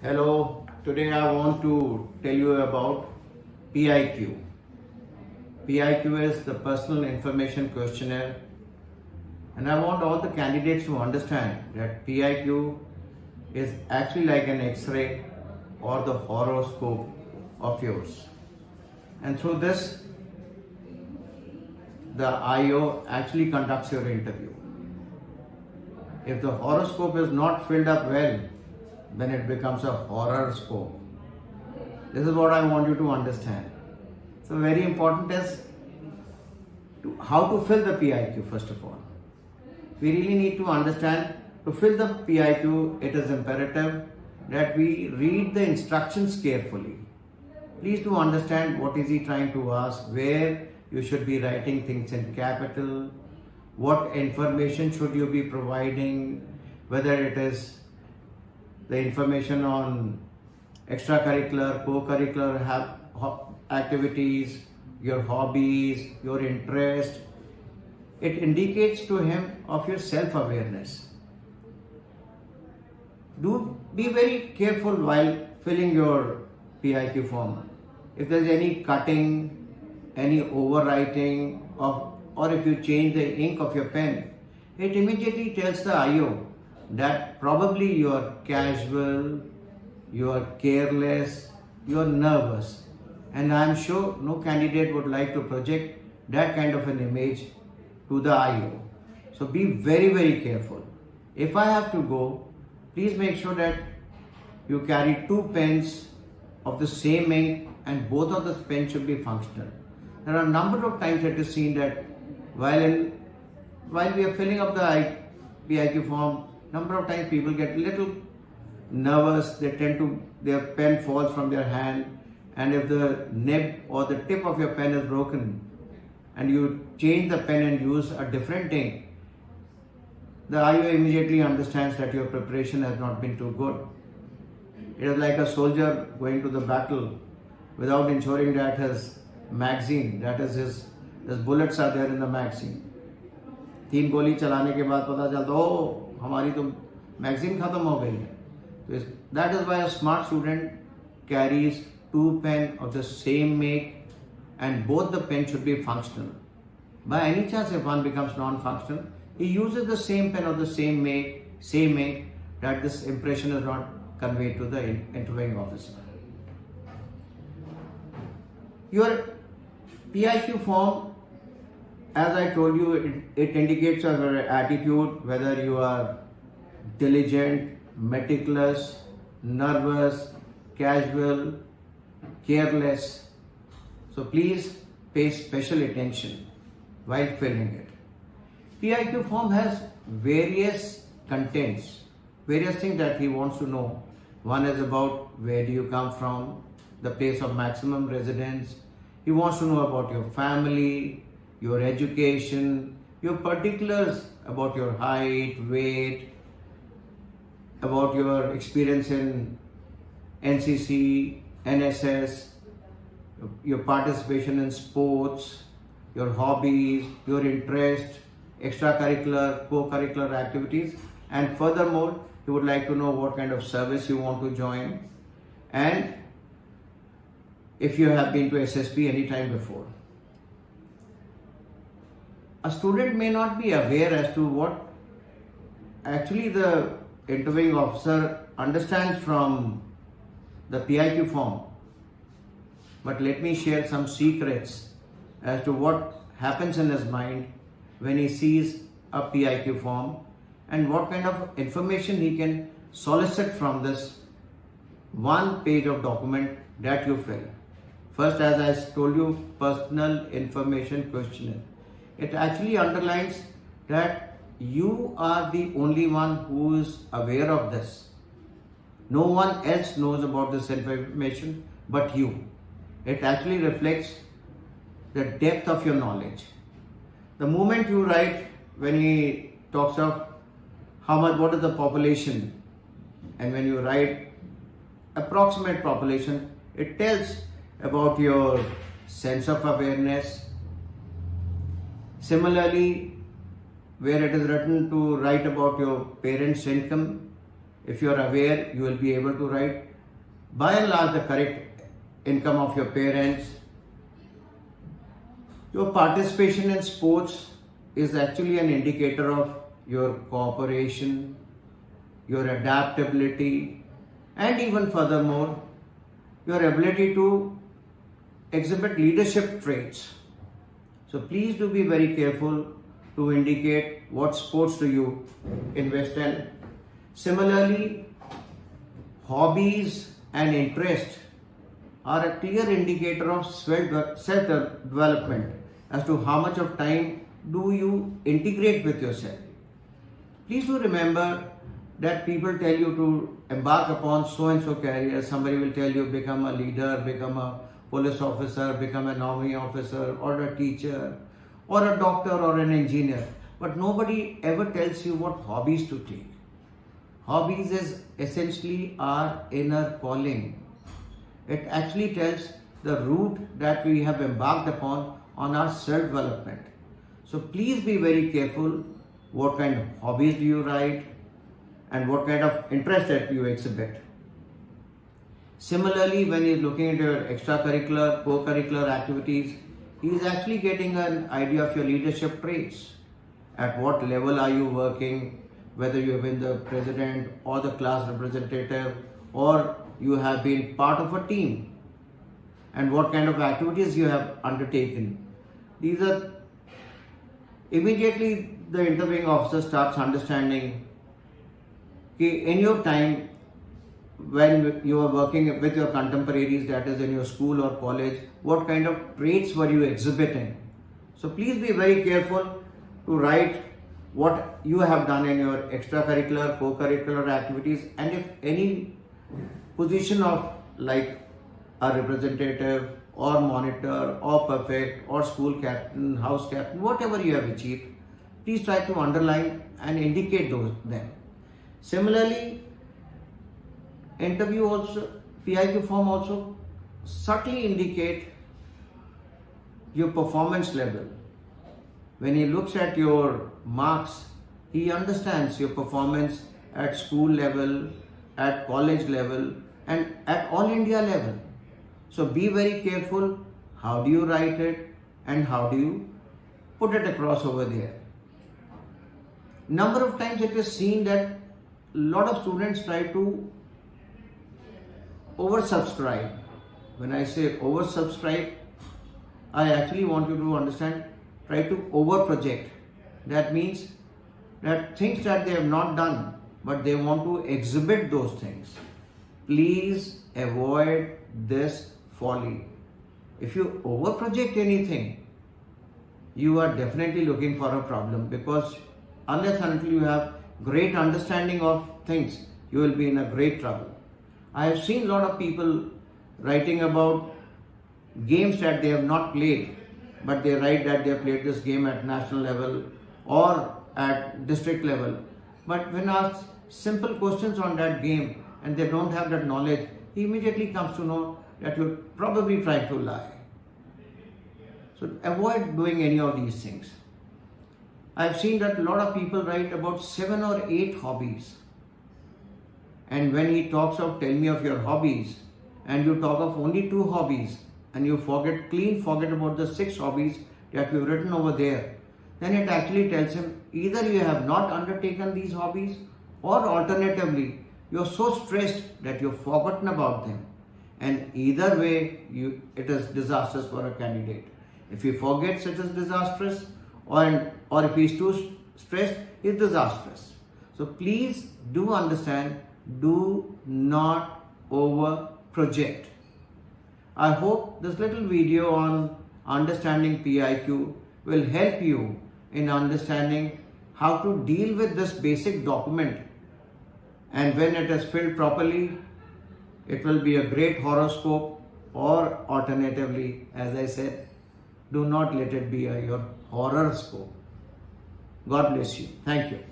Hello, today I want to tell you about PIQ. PIQ is the Personal Information Questionnaire, and I want all the candidates to understand that PIQ is actually like an X-ray or the horoscope of yours. And through this, the IO actually conducts your interview. If the horoscope is not filled up well, then it becomes a horror scope. This is what I want you to understand. So very important is how to fill the PIQ first of all. We really need to understand to fill the PIQ, it is imperative that we read the instructions carefully. Please do understand what is he trying to ask, where you should be writing things in capital, what information should you be providing, whether it is the information on extracurricular, co-curricular activities, your hobbies, your interest. It indicates to him of your self-awareness. Do be very careful while filling your PIQ form. If there is any cutting, any overwriting, or if you change the ink of your pen, it immediately tells the IO that probably you are casual, you are careless, you are nervous. And I am sure no candidate would like to project that kind of an image to the IO. So be very, very careful. If I have to go, please make sure that you carry 2 pens of the same ink and both of the pens should be functional. There are a number of times it is seen that while we are filling up the PIQ form, number of times people get little nervous, their pen falls from their hand, and if the nib or the tip of your pen is broken and you change the pen and use a different ink, the IO immediately understands that your preparation has not been too good. It is like a soldier going to the battle without ensuring that his magazine, that is his bullets are there in the magazine. 3 गोली चलाने के बाद पता चलता ओ हमारी तो magazine खत्म हो गई है. So that is why a smart student carries 2 pens of the same make and both the pens should be functional. By any chance if one becomes non-functional, he uses the same pen of the same make, same ink, that this impression is not conveyed to the interviewing officer. Your PIQ form, as I told you, it indicates your attitude, whether you are diligent, meticulous, nervous, casual, careless. So please pay special attention while filling it. PIQ form has various contents, various things that he wants to know. One is about where do you come from, the place of maximum residence. He wants to know about your family, your education, your particulars about your height, weight, about your experience in NCC, NSS, your participation in sports, your hobbies, your interest, extracurricular, co-curricular activities, and furthermore, he would like to know what kind of service you want to join and if you have been to SSB any time before. A student may not be aware as to what actually the interviewing officer understands from the PIQ form. But let me share some secrets as to what happens in his mind when he sees a PIQ form and what kind of information he can solicit from this 1 page of document that you fill. First, as I told you, Personal Information Questionnaire. It actually underlines that you are the only one who is aware of this. No one else knows about this information but you. It actually reflects the depth of your knowledge. The moment you write, when he talks of what is the population, and when you write approximate population, it tells about your sense of awareness. Similarly, where it is written to write about your parents' income, if you are aware, you will be able to write by and large the correct income of your parents. Your participation in sports is actually an indicator of your cooperation, your adaptability, and even furthermore, your ability to exhibit leadership traits. So please do be very careful to indicate what sports do you invest in. Similarly, hobbies and interest are a clear indicator of self-development as to how much of time do you integrate with yourself. Please do remember that people tell you to embark upon so and so career. Somebody will tell you become a leader, become a police officer, become an army officer, or a teacher, or a doctor, or an engineer. But nobody ever tells you what hobbies to take. Hobbies is essentially our inner calling. It actually tells the route that we have embarked upon on our self-development. So please be very careful what kind of hobbies do you write and what kind of interest that you exhibit. Similarly, when you're looking at your extracurricular, co-curricular activities, he is actually getting an idea of your leadership traits. At what level are you working, whether you have been the president or the class representative, or you have been part of a team, and what kind of activities you have undertaken. These are immediately the interviewing officer starts understanding in your time when you are working with your contemporaries, that is in your school or college, what kind of traits were you exhibiting. So please be very careful to write what you have done in your extracurricular, co-curricular activities, and if any position of like a representative or monitor or prefect or school captain, house captain, whatever you have achieved, please try to underline and indicate them. Similarly, interview also, PIQ form also subtly indicate your performance level. When he looks at your marks, he understands your performance at school level, at college level, and at all India level. So be very careful how do you write it and how do you put it across over there. Number of times it is seen that a lot of students try to oversubscribe. When I say oversubscribe, I actually want you to understand, try to overproject. That means that things that they have not done, but they want to exhibit those things. Please avoid this folly. If you overproject anything, you are definitely looking for a problem, because unless until you have great understanding of things, you will be in a great trouble. I have seen a lot of people writing about games that they have not played, but they write that they have played this game at national level or at district level. But when asked simple questions on that game and they don't have that knowledge, he immediately comes to know that you're probably trying to lie. So avoid doing any of these things. I've seen that a lot of people write about 7 or 8 hobbies. And when he talks of tell me of your hobbies, and you talk of only 2 hobbies, and you forget about the 6 hobbies that you've written over there, then it actually tells him either you have not undertaken these hobbies, or alternatively, you're so stressed that you've forgotten about them. And either way, it is disastrous for a candidate. If he forgets, it is disastrous, or if he's too stressed, it's disastrous. So please do understand, do not over project. I hope this little video on understanding PIQ will help you in understanding how to deal with this basic document, and when it is filled properly, it will be a great horoscope, or alternatively, as I said, do not let it be your horoscope. God bless you. Thank you.